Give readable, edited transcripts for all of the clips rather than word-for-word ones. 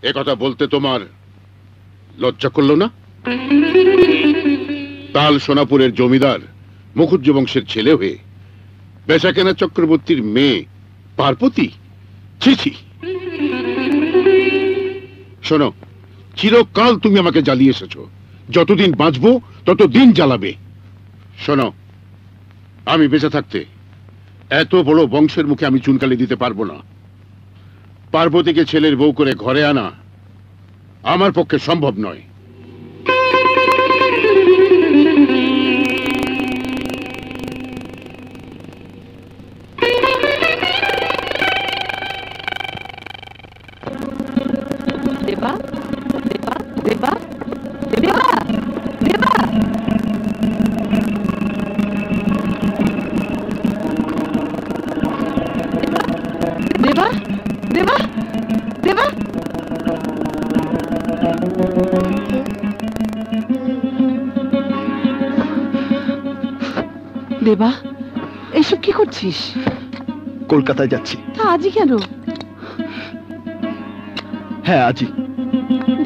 এ কথা বলতে তোমার লজ্জা করলো না? তাল সোনাপুরের জমিদার মুখুজ্জ বংশের ছেলে হয়ে বেচাকেনা চক্রবর্তীর মেয়ে পার্বতী? ছি ছি। শোনো, চিরকাল তুমি আমাকে জ্বালিয়ে এসেছো, যতদিন বাঁচবো ততদিন জ্বালাবে। শোনো, আমি বেঁচে থাকতে এত বড় বংশের মুখে আমি চুনকালি দিতে পারবো না। পার্বতীকে ছেলের বউ করে ঘরে আনা আমার পক্ষে সম্ভব নয়। দেবা, দেবা, দেবা, দেবা, দেবা। দেবা, দেবা, দেবা। দেবা, এসব কি করছিস? কলকাতায় যাচ্ছি। তা আজই কেন? হ্যাঁ, আজই।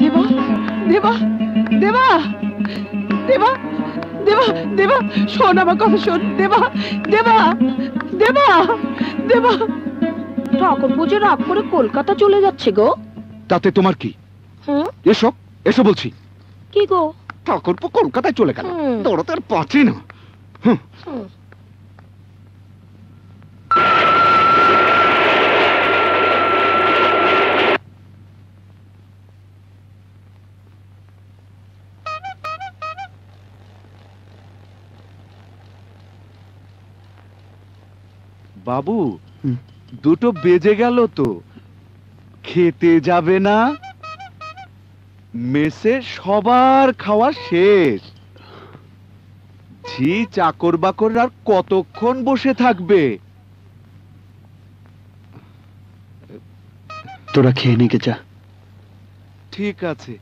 দেবা, দেবা, দেবা, দেবা, দেবা, দেবা, শোন আমার কথা শোন। দেবা, দেবা, দেবা, দেবা। ঠাকুর পুজো রাগ করে কলকাতা চলে যাচ্ছে গো। তাতে তোমার কি? এসব এসো বলছি। কি গো? ঠাকুরপো কলকাতায় চলে গেল, দৌড়াতে আর পাচ্ছি না। বাবু, দুটো বেজে গেল তো, খেতে যাবে না? মেসে সবার খাওয়া শেষ। ঝি চাকর বাকর আর কতক্ষণ বসে থাকবে? তোরা খেয়ে নিয়ে যা। ঠিক আছে।